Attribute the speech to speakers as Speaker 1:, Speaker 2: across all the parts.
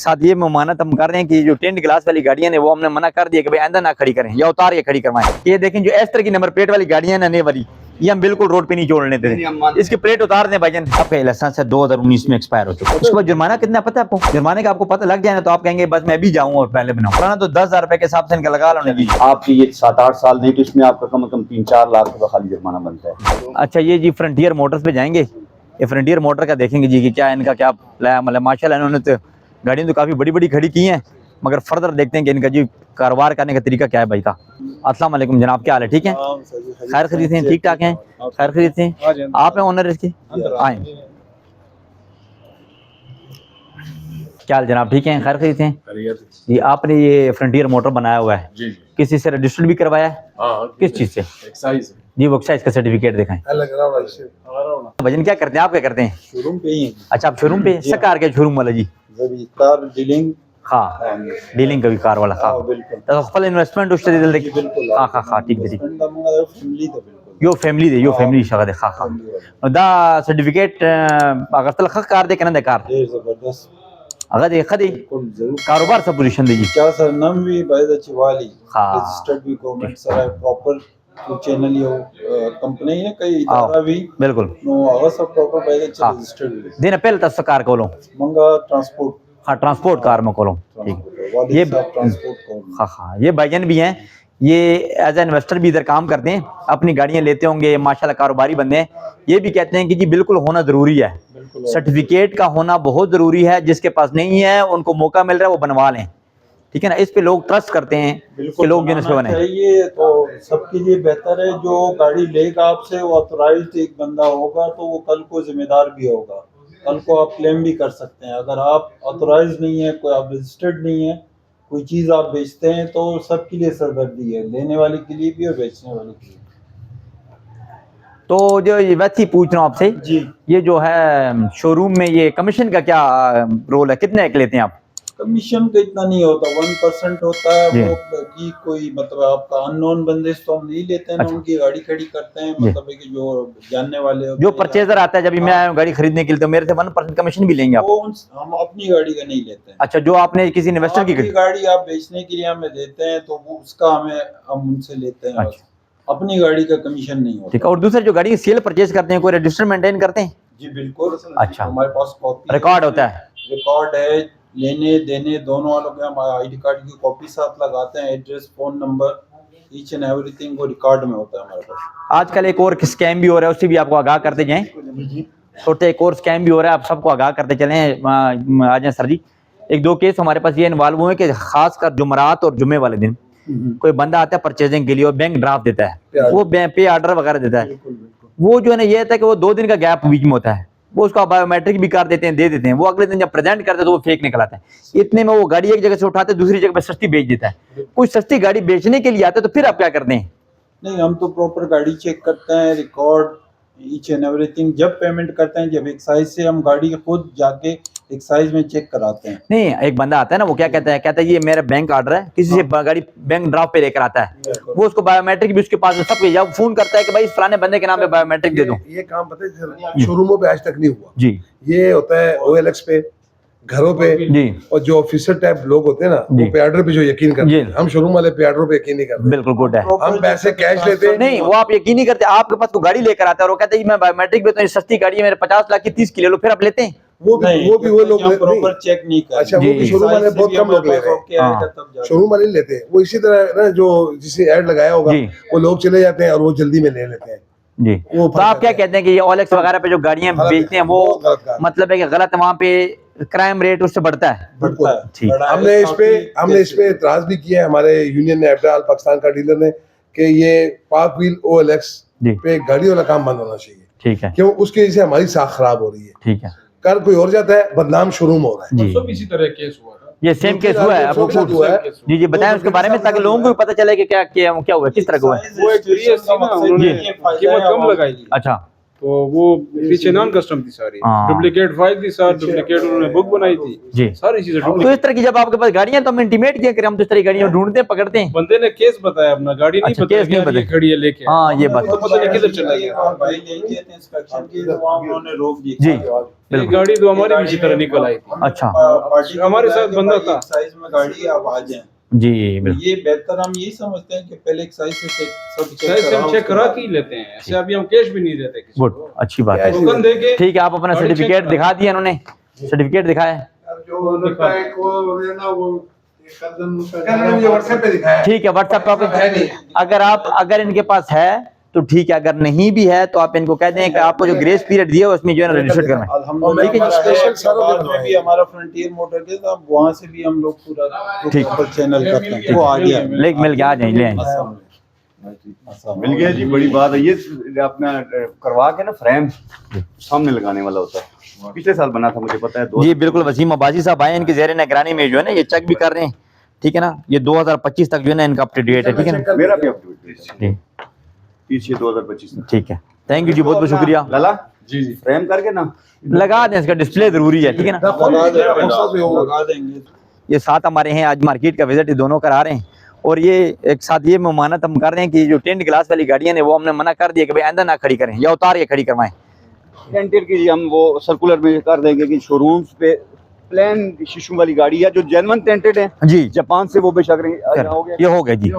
Speaker 1: साथ ये ममानत हम कर रहे हैं कि जो टेंट ग्लास वाली गाड़ियां ने वो हमने मना कर दिया कि भाई आइंदा ना खड़ी करें या उतार के खड़ी करवाएं। ये देखें जो इस तरह की नंबर प्लेट वाली गाड़ियां ना नए वाली, ये हम बिल्कुल रोड पे नहीं छोड़ने देते। इसकी प्लेट उतार दें भाईजान। आपका लाइसेंस है 2019 में एक्सपायर हो चुका है। उसके बाद जुर्माना कितना पता है आपको? जुर्माने का आपको पता लग जाए ना तो आप कहेंगे बस मैं भी जाऊँ और पहले बनाऊँ। पुराना तो 10,000 रुपए के हिसाब से इनका लगा लो जी।
Speaker 2: आपकी ये 7-8 साल नहीं तो इसमें आपका कम से कम 3-4 लाख रुपए खाली जुर्माना बनता है।
Speaker 1: अच्छा ये जी फ्रंटियर मोटर्स पे जाएंगे, ये फ्रंटियर मोटर का देखेंगे जी कि क्या इनका क्या मतलब माशाल्लाह इन्होंने तो गाड़ियाँ तो काफ़ी बड़ी बड़ी खड़ी की हैं, मगर फर्दर देखते हैं कि इनका जी कारोबार करने का तरीका क्या है भाई का। अस्सलाम वालेकुम जनाब, क्या हाल है? ठीक है, खैर खरीद हैं? ठीक ठाक हैं, खैर खरीद हैं? आप हैं ओनर इसके? आए, क्या हाल जनाब? ठीक है, खैर खरीद हैं? जी आपने ये फ्रंटियर मोटर बनाया हुआ है
Speaker 3: जी
Speaker 1: किसी से रजिस्टर्ड भी करवाया है? किस चीज़ से?
Speaker 3: एक्साइज
Speaker 1: जी वो एक्साइज का सर्टिफिकेट दिखाएं। भजन क्या करते हैं आप? क्या करते हैं?
Speaker 4: शोरूम पे ही
Speaker 1: अच्छा आप शोरूम पे? कार के शोरूम वाला जी?
Speaker 4: Car dealing.
Speaker 1: हाँ डीलिंग का भी कार वाला। हाँ
Speaker 4: बिल्कुल
Speaker 1: तो फल इन्वेस्टमेंट उससे दिल देखिए।
Speaker 4: बिल्कुल
Speaker 1: हाँ हाँ हाँ ठीक है ठीक।
Speaker 4: फैमिली तो बिल्कुल
Speaker 1: यो फैमिली दे, यो फैमिली शगद हाँ हाँ दा सर्टिफिकेट अगर तल खक कार दे कना दे कार
Speaker 4: जबरदस्त
Speaker 1: अगर दे खदी
Speaker 4: बिल्कुल जरूर
Speaker 1: कारोबार सब पोजीशन दे जी।
Speaker 4: क्या सर नाम भी बायदा चिवाली
Speaker 1: हाँ।
Speaker 4: रजिस्टर्ड भी गवर्नमेंट सर प्रॉपर चैनल यो कंपनी है कई इदारा भी
Speaker 1: बिल्कुल
Speaker 4: नो आगा सब प्रॉपर बायदा रजिस्टर्ड
Speaker 1: दिन पहले तस कार कोलो
Speaker 4: मंगा ट्रांसपोर्ट।
Speaker 1: हाँ ट्रांसपोर्ट कार में कोलो ठीक। ये
Speaker 4: ट्रांसपोर्ट
Speaker 1: हाँ हाँ ये भाईजान भी हैं, ये एज ए इन्वेस्टर भी इधर काम करते हैं, अपनी गाड़ियां लेते होंगे माशाल्लाह, कारोबारी बंदे हैं। ये भी कहते हैं कि जी बिल्कुल होना जरूरी है, सर्टिफिकेट का होना बहुत जरूरी है। जिसके पास नहीं है उनको मौका मिल रहा है वो बनवा लें, ठीक है ना। इस पे लोग ट्रस्ट करते हैं कि लोग जिन पे बने
Speaker 4: चाहिए तो सबके लिए बेहतर है। जो गाड़ी लेगा आपसे वो ऑथराइज्ड एक बंदा होगा तो वो कल को जिम्मेदार भी होगा, कल को आप क्लेम भी कर सकते हैं। अगर आप ऑथराइज्ड नहीं है, कोई आप रजिस्टर्ड नहीं है, कोई चीज़ आप बेचते हैं तो सबके लिए सरदर्दी है, लेने वाले के लिए भी और बेचने वाले के लिए।
Speaker 1: तो जो ये वैसे पूछ रहा हूँ आपसे
Speaker 4: जी
Speaker 1: ये जो है शोरूम में ये कमीशन का क्या रोल है, कितने एक लेते हैं आप?
Speaker 4: कमीशन का इतना नहीं होता, 1% होता है वो की कोई मतलब आपका अननोन बंदे तो हम नहीं लेते हैं ना। उनकी गाड़ी खड़ी करते हैं मतलब कि जो जानने वाले
Speaker 1: जो परचेजर आता है जब मैं गाड़ी खरीदने के लिए तो मेरे से 1% कमीशन भी लेंगे आप?
Speaker 4: हम अपनी गाड़ी का नहीं लेते हैं।
Speaker 1: अच्छा जो आपने किसी इन्वेस्टर की
Speaker 4: गाड़ी आप बेचने के लिए हमें देते हैं तो वो उसका हम उनसे लेते हैं।
Speaker 1: अच्छा।
Speaker 4: अपनी गाड़ी का कमीशन नहीं होता।
Speaker 1: ठीक है। और दूसरे जो गाड़ी सेल परचेज करते हैं कोई रजिस्टर मेंटेन करते हैं?
Speaker 4: जी बिल्कुल।
Speaker 1: अच्छा
Speaker 4: हमारे पास कॉपी
Speaker 1: रिकॉर्ड होता है?
Speaker 4: रिकॉर्ड है, लेने देने दोनों वालों के हम आईडी कार्ड की कॉपी साथ लगाते हैं, address phone number each and everything वो रिकॉर्ड में होता है हमारे पास।
Speaker 1: आजकल एक और स्कैम भी हो रहा है, उससे भी आपको आगाह करते जाएं। छोटे एक और स्कैम भी हो रहा है, आप सबको आगाह करते चलें। आ जाए सर जी, एक दो केस हमारे पास ये इन्वॉल्व हुए कि खासकर जुमरात और जुम्मे वाले दिन कोई बंदा आता है परचेजिंग के लिए और बैंक ड्राफ्ट देता है, वो पे ऑर्डर वगैरह देता है। वो जो है ना ये था कि वो 2 दिन का गैप बीच में होता है, वो उसका बायोमेट्रिक भी कर देते हैं, दे देते हैं। वो अगले दिन जब प्रेजेंट करते हैं तो वो फेक निकल आता है। इतने में वो गाड़ी एक जगह से उठाते दूसरी जगह पे सस्ती बेच देता है। कोई सस्ती गाड़ी बेचने के लिए आता है तो फिर आप क्या करते हैं?
Speaker 4: नहीं हम तो प्रॉपर गाड़ी चेक करते हैं, रिकॉर्ड ईच एंड एवरीथिंग। जब पेमेंट करते हैं जब एक्साइज से हम गाड़ी खुद जाके एक्साइज में चेक कराते हैं।
Speaker 1: नहीं एक बंदा आता है ना वो क्या कहता है ये मेरा बैंक ऑर्डर है, किसी से गाड़ी बैंक ड्राफ्ट पे लेकर आता है, वो उसको बायोमेट्रिक भी उसके पास सब या फोन करता है कि भाई फलाने बंदे के नाम पे बायोमेट्रिक दे दो।
Speaker 3: ये काम पता है शोरूमों पे आज तक नहीं हुआ
Speaker 1: जी।
Speaker 3: ये होता है OLX पे, घरों पे
Speaker 1: जी।
Speaker 3: और जो ऑफिसर टाइप लोग होते हैं ना वो पे ऑर्डर पे जो यकीन करते हैं। हम शोरूम वाले पे ऑर्डर पे यकीन नहीं करते।
Speaker 1: बिल्कुल गुड है।
Speaker 3: हम पैसे कैश लेते हैं।
Speaker 1: नहीं वो आप यकीन नहीं करते, आपके पास तो गाड़ी लेकर आता है और वो कहते हैं मैं बायोमेट्रिक भी तो सस्ती गाड़ी है मेरे 50 लाख की 30 की ले लो, फिर आप लेते हैं?
Speaker 3: वो लोग
Speaker 4: प्रॉपर चेक नहीं करते।
Speaker 3: अच्छा वो भी शोरूम वाले बहुत कम लोग ले रहे हैं, शोरूम वाले लेते हैं। वो इसी तरह ना जो जिसे ऐड लगाया होगा वो लोग चले जाते हैं और वो जल्दी में ले लेते हैं
Speaker 1: जी। तो आप क्या कहते हैं कि ये OLX वगैरह पे जो गाड़ियां बेचते हैं वो मतलब है कि गलत, वहाँ पे क्राइम रेट उससे बढ़ता है? ठीक।
Speaker 3: हमने इस पे इतराज भी किया है, हमारे यूनियन ने, अल पाकिस्तान का डीलर ने, कि ये पाक व्हील OLX पे गाड़ी वाला काम बंद होना चाहिए। ठीक है। क्यों? उसकी वजह से हमारी साख खराब हो रही है। ठीक है। कर कोई और जाता है, बदनाम शोरूम हो रहा है।
Speaker 1: जी। इसी तरह केस हुआ, ये सेम केस हुआ है आपको? जी जी बताएं उसके बारे में ताकि लोगों को भी पता चले कि क्या हुआ, किस तरह का हुआ है।
Speaker 5: वो एक कीमत कम लगाई।
Speaker 1: अच्छा
Speaker 5: तो वो पीछे नॉन कस्टम थी सारी,
Speaker 1: हाँ।
Speaker 5: डुप्लीकेट फाइल थी सर, डुप्लीकेट उन्होंने बुक बनाई थी
Speaker 1: जी।
Speaker 5: सारी चीजें
Speaker 1: तो
Speaker 5: डुप्लीकेट।
Speaker 1: इस तरह की जब आपके पास गाड़ियां तो हम इंटीमेट क्या करें, हम तो इस तरह की गाड़ियां ढूंढते हैं, पकड़ते हैं।
Speaker 5: बंदे ने केस बताया अपना, गाड़ी नहीं
Speaker 1: अच्छा,
Speaker 5: बताया
Speaker 1: केस नहीं
Speaker 5: कि यार ये
Speaker 1: बताया।
Speaker 5: खड़ी है लेके।
Speaker 1: हाँ ये बात
Speaker 5: तो पता नहीं किधर चला गया।
Speaker 4: भाई ले गए थे इंस्पेक्शन की, तो वहाँ उन्होंने रोक दी।
Speaker 1: जी
Speaker 5: ये
Speaker 1: बिल्कुल।
Speaker 5: गाड़ी तो हमारी भी इसी तरह निकल आई थी।
Speaker 1: अच्छा
Speaker 4: पार्टी
Speaker 5: हमारे साथ बंदा था।
Speaker 4: साइज में गाड़ी आप आ जाए,
Speaker 1: जी बिल्कुल।
Speaker 4: ये बेहतर हम यही समझते हैं कि पहले एक साइज से सब
Speaker 5: साइज से हम चेक करा के ही लेते हैं, ऐसे अभी हम कैश भी नहीं देते किसी
Speaker 1: गुड, अच्छी बात है।
Speaker 5: टोकन दे के।
Speaker 1: ठीक है, आप अपना
Speaker 5: गाड़ी
Speaker 1: सर्टिफिकेट
Speaker 5: check
Speaker 1: दिखा दिया, उन्होंने सर्टिफिकेट दिखाया।
Speaker 3: जो लगता है कि वो ना वो मुझे व्हाट्सएप पे दिखाया है।
Speaker 1: ठीक है, व्हाट्सएप पे
Speaker 3: है नहीं।
Speaker 1: अगर इनके पास है तो ठीक है, अगर नहीं भी है तो आप इनको कह दें कि आपको जो ग्रेस पीरियड दिया है उसमें जो है ना रजिस्टर करना है।
Speaker 4: अल्हम्दुलिल्लाह
Speaker 3: स्पेशल सारों
Speaker 4: बाद में भी हमारा फ्रंटियर मोटर के साथ वहाँ से भी हम लोग पूरा
Speaker 1: ठीक।
Speaker 4: चैनल करते हैं, वो आ गया।
Speaker 1: लेक मिल गया, आ जाए ले आएंगे।
Speaker 2: मिल गया जी, बड़ी बात है। ये अपना करवा के ना फ्रेम सामने लगाने वाला होता है, पिछले साल बना था मुझे पता है।
Speaker 1: जी बिल्कुल, वसीम अब्बासी साहब आए, इनके ज़ेर निगरानी में जो है ना ये चेक भी कर रहे हैं, ठीक है ना। ये 2025 तक जो है ना इनका अप टू डेट है, ठीक है ना।
Speaker 2: मेरा भी अपडेट
Speaker 1: जी
Speaker 2: पीछे 2025 में।
Speaker 1: ठीक है, थैंक यू जी, बहुत बहुत शुक्रिया।
Speaker 2: लाला
Speaker 5: जी जी
Speaker 2: फ्रेम करके ना
Speaker 1: लगा दें, इसका डिस्प्ले जरूरी है, ठीक है ना।
Speaker 4: लगा देंगे।
Speaker 1: ये साथ हमारे हैं, आज मार्केट का विजिट दोनों करा रहे हैं, और ये एक साथ ये ममानत हम कर रहे हैं कि जो टेंट ग्लास वाली गाड़ियां ने वो हमने मना कर दिया कि भाई आइंदा ना खड़ी करें या उतार के खड़ी करवाएं।
Speaker 2: टेंटेड की हम वो सर्कुलर में कर देंगे कि शोरूम्स पे प्लेन शीशों वाली गाड़ी है जो जेन्युइन टेंटेड है,
Speaker 1: जी
Speaker 2: जापान से वो बेशक हो गया।
Speaker 1: ये हो गया जी।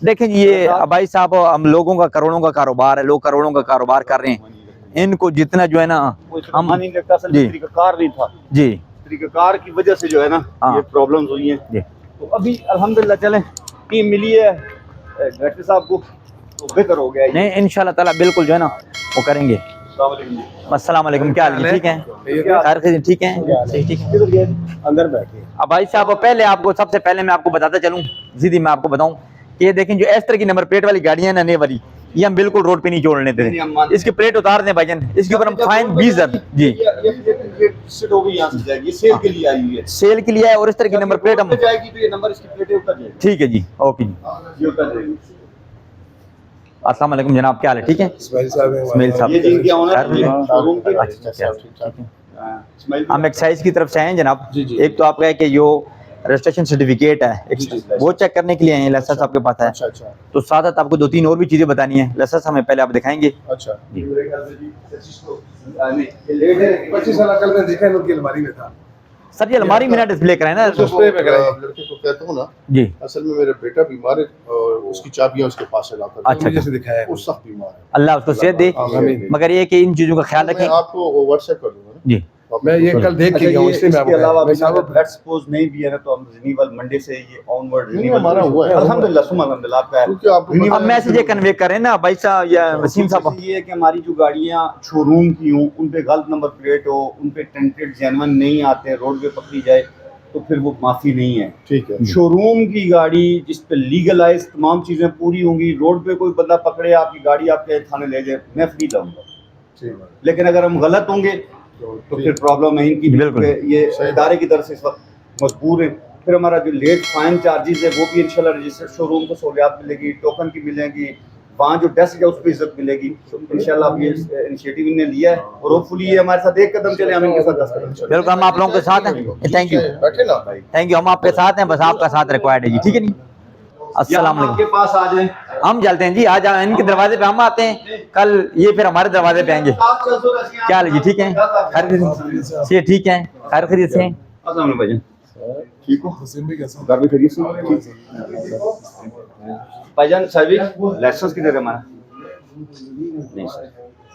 Speaker 1: देखें जी, ये भाई साहब हम लोगों का करोड़ों का कारोबार है, लोग करोड़ों का कारोबार कर रहे हैं, इनको जितना जो है ना हम
Speaker 2: नहीं लगता, असल
Speaker 1: जी।
Speaker 2: तरीकाकार नहीं था,
Speaker 1: जी
Speaker 2: तरीकाकार की वजह से जो है ना
Speaker 1: हाँ।
Speaker 2: ये प्रॉब्लम्स हुई हैं।
Speaker 1: जी
Speaker 2: तो अभी अल्हम्दुलिल्लाह चलें, टीम मिली है डायरेक्टर साहब को, तो बेहतर हो गया।
Speaker 1: नहीं, इंशाल्लाह ताला बिल्कुल जो है ना वो करेंगे। अस्सलाम वालेकुम, क्या हाल है? ठीक है, खैर खैर, ठीक है, सही, ठीक है।
Speaker 3: अंदर बैठिए।
Speaker 1: अब भाई साहब पहले आपको सबसे पहले मैं आपको बताता चलूं, सीधी मैं आपको बताऊं कि ये देखें जो इस तरह की नंबर प्लेट वाली गाड़ियां ना, नए वाली, ये हम बिल्कुल रोड पे नहीं छोड़ने देते। इसकी प्लेट उतार दें भाईजान, इसके ऊपर हम फाइन 20,000 जी
Speaker 2: सेट हो गई, यहाँ से जाएगी, सेल के लिए आई हुई है,
Speaker 1: सेल के लिए है, और इस तरह की नंबर प्लेट हम
Speaker 2: जाएगी तो ये नंबर इसकी प्लेटें उतर जाएगी,
Speaker 1: ठीक है जी, ओके जी।
Speaker 2: ये उतर जाएगी।
Speaker 1: अस्सलाम वालेकुम जनाब, क्या हाल है? ठीक है,
Speaker 3: इस्माइल साहब हैं
Speaker 1: इस्माइल साहब,
Speaker 2: ये जिनके ऑनर
Speaker 1: खैर,
Speaker 2: हैं शोरूम के,
Speaker 1: अच्छा, ठीक है।
Speaker 2: इस्माइल
Speaker 1: हम एक्साइज की तरफ से आए हैं जनाब।
Speaker 5: जी, जी।
Speaker 1: एक तो आपका है कि जो रजिस्ट्रेशन सर्टिफिकेट है वो चेक करने के लिए आए हैं, लाइसेंस आपके पास है,
Speaker 3: अच्छा अच्छा
Speaker 1: तो साथ साथ आपको 2-3 और भी चीजें बतानी है। लाइसेंस हमें पहले आप दिखाएंगे।
Speaker 3: अच्छा।
Speaker 1: जी।
Speaker 3: 25 साल कल मैं देखा इनकी अलमारी में था।
Speaker 1: सर ये अलमारी में ना डिस्प्ले कराए ना।
Speaker 3: डिस्प्ले पे कराइए।
Speaker 6: लड़के को कहता हूँ ना,
Speaker 1: जी
Speaker 6: असल में मेरा बेटा बीमार है और उसकी चाबियां उसके पास है लाकर।
Speaker 1: अच्छा,
Speaker 3: मुझे से दिखाया है।
Speaker 6: वो सख्त बीमार है।
Speaker 1: अल्लाह उसको सेहत दे,
Speaker 6: आमीन।
Speaker 1: मगर ये कि इन चीजों का ख्याल
Speaker 6: मैं
Speaker 1: रखें।
Speaker 6: आपको व्हाट्सएप कर दूंगा ना।
Speaker 1: जी
Speaker 3: मैं ये कल देख के गया हूँ, इसलिए मैं
Speaker 2: इसके
Speaker 3: आपको
Speaker 2: अलावा
Speaker 3: मैं साहब
Speaker 2: ब्लड सपोज नहीं भी है ना, तो हम रिन्यूअल मंडे से ये ऑनवर्ड
Speaker 6: नहीं, हमारा हुआ है।
Speaker 2: अल्हम्दुलिल्लाह सुमा अल्हम्दुलिल्लाह आपका है।
Speaker 6: क्योंकि आपको
Speaker 2: Renewal-
Speaker 1: अब मैसेज ये कन्वे करें ना भाई साहब या वसीम साहब।
Speaker 2: ये है कि हमारी जो गाड़ियाँ शोरूम की हों, उन पे गलत नंबर प्लेट हो, उन पे टेंटेड जेन्युइन नहीं आते, रोड पे पकड़ी जाए तो फिर वो माफी नहीं है।
Speaker 6: ठीक है।
Speaker 2: शोरूम की गाड़ी जिस पे लीगलाइज तमाम चीजें पूरी होंगी, रोड पे कोई बंदा पकड़े आपकी गाड़ी आपके थाने ले जाए, मैं फ्री जाऊंगा।
Speaker 3: ठीक है।
Speaker 2: लेकिन अगर हम गलत होंगे तो फिर प्रॉब्लम है इनकी।
Speaker 1: बिल्कुल।
Speaker 2: ये इदारे की तरफ से इस वक्त मजबूर है। फिर हमारा जो लेट फाइन चार्जेस है वो भी इंशाल्लाह रजिस्टर्ड शोरूम को सहूलियात मिलेगी, टोकन की मिलेगी, वहाँ जो डेस्क है उस पर इज्जत मिलेगी। तो इंशाल्लाह अब ये इनिशिएटिव इन्होंने लिया है और होपफुली ये हमारे साथ एक कदम चले, हम इनके साथ 10 कदम चले।
Speaker 1: बिल्कुल, हम आप लोगों के साथ हैं। थैंक यू,
Speaker 6: बैठे ना।
Speaker 1: थैंक यू, हम आपके साथ हैं, बस आपका साथ रिक्वायर्ड है जी, ठीक है जी। अस्सलाम
Speaker 2: या हम आपके
Speaker 1: वालेकुम।
Speaker 2: पास आ जाएं।
Speaker 1: हम चलते हैं जी, आ जाओ, इनके दरवाजे पे हम आते हैं, कल ये फिर हमारे दरवाजे पे आएंगे। क्या हाल है जी? ठीक है, खैर खैरियत से? ठीक है, खैर खैरियत से?
Speaker 2: अस्सलाम वालेकुम भाईजान, ठीक हो?
Speaker 3: तस्लीम भी कैसा?
Speaker 2: घर में खैरियत से? भाईजान सर्विस लाइसेंस किधर है हमारा? नहीं सर,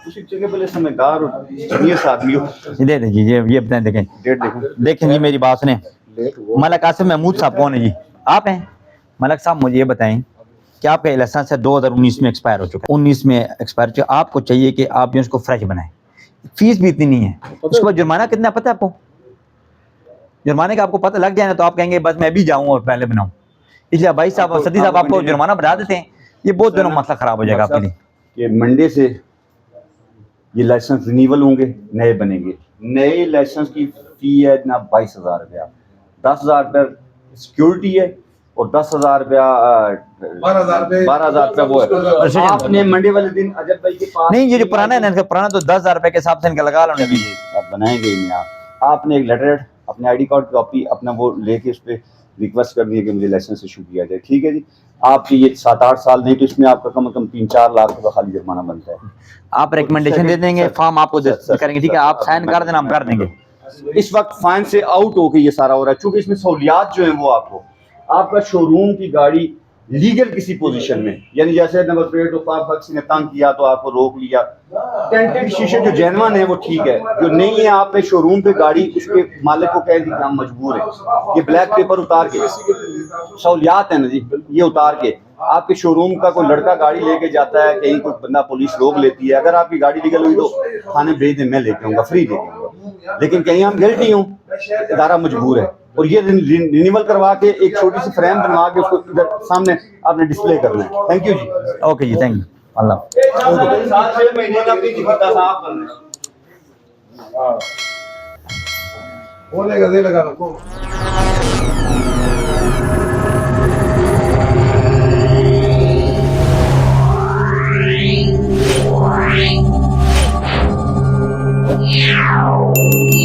Speaker 2: उसी जगह पहले समझदार और जीनियस आदमी हो।
Speaker 1: ये दे दीजिए, ये बताएं, देखें
Speaker 2: डेट देखो।
Speaker 1: देखें जी, मेरी बात सुने। मलक आसिम महमूद साहब कौन है जी? आप हैं? मलक साहब मुझे ये बताएं कि आपका लाइसेंस है 2019 में एक्सपायर हो चुका है, 19 में एक्सपायर हो चुका है, आपको चाहिए कि आप जो उसको फ्रेश बनाएं, फीस भी इतनी नहीं है, उसके बाद जुर्माना कितना पता है आपको? जुर्माने का आपको पता लग जाए ना तो आप कहेंगे बस मैं भी जाऊँ और पहले बनाऊँ। इसलिए भाई साहब, सदी साहब आपको जुर्माना बढ़ा देते हैं, ये बहुत दोनों मसला खराब हो जाएगा आपके लिए।
Speaker 2: कि मंडे से ये लाइसेंस रिन्यूअल होंगे, नए बनेंगे। नए लाइसेंस की फी है ना 22,000 रुपया, 10,000 रुपये सिक्योरिटी है और 10,000 रुपया 12,000 रुपया वो है। आपने मंडे वाले दिन अजब भाई के पास
Speaker 1: नहीं, ये जो पुराना है ना, इनका पुराना तो 10,000 रुपए के हिसाब से इनका लगा लो ना।
Speaker 2: आप बनाएंगे ही नहीं। आपने एक लेटर, अपने आईडी कार्ड कॉपी अपना वो लेके उस पर रिक्वेस्ट करनी है कि मुझे लाइसेंस इशू किया जाए, ठीक है जी। आपकी ये 7-8 साल नहीं तो इसमें आपका कम से कम 3-4 लाख रुपया खाली जुर्माना बनता है।
Speaker 1: आप रिकमेंडेशन दे देंगे, फॉर्म आपको करेंगे, ठीक है, आप साइन कर देना, हम कर देंगे।
Speaker 2: इस वक्त फाइन से आउट होके ये सारा हो रहा है, क्योंकि इसमें सहूलियात जो है वो आपका शोरूम की गाड़ी लीगल किसी पोजीशन में, यानी जैसे नंबर प्लेट किसी ने तंग किया तो आपको रोक लिया, टेंटेड शीशे जो जेन्युइन है वो ठीक है, जो नहीं है आप पे शोरूम पे गाड़ी उसके मालिक को कह दी कि हम मजबूर है, ये ब्लैक पेपर उतार के सहूलियात है ना जी, ये उतार के आपके शोरूम का कोई लड़का गाड़ी लेके जाता है, कहीं कोई बंदा पुलिस रोक लेती है, अगर आपकी गाड़ी लीगल हुई तो थाने भेज दें, मैं लेके आऊँगा, फ्री लेके आऊँगा। लेकिन कहीं हम गिल्टी हूँ, इदारा मजबूर है, और ये रिन्यूअल करवा के एक छोटी सी फ्रेम बनवा के उसको इधर सामने आपने डिस्प्ले करना है। थैंक यू जी।
Speaker 1: ओके जी, थैंक यू। अल्लाह।
Speaker 2: 7-6 महीने का भी जिम्मेदार साहब करना है।
Speaker 3: बोलेगा दे लगा
Speaker 7: Yeah.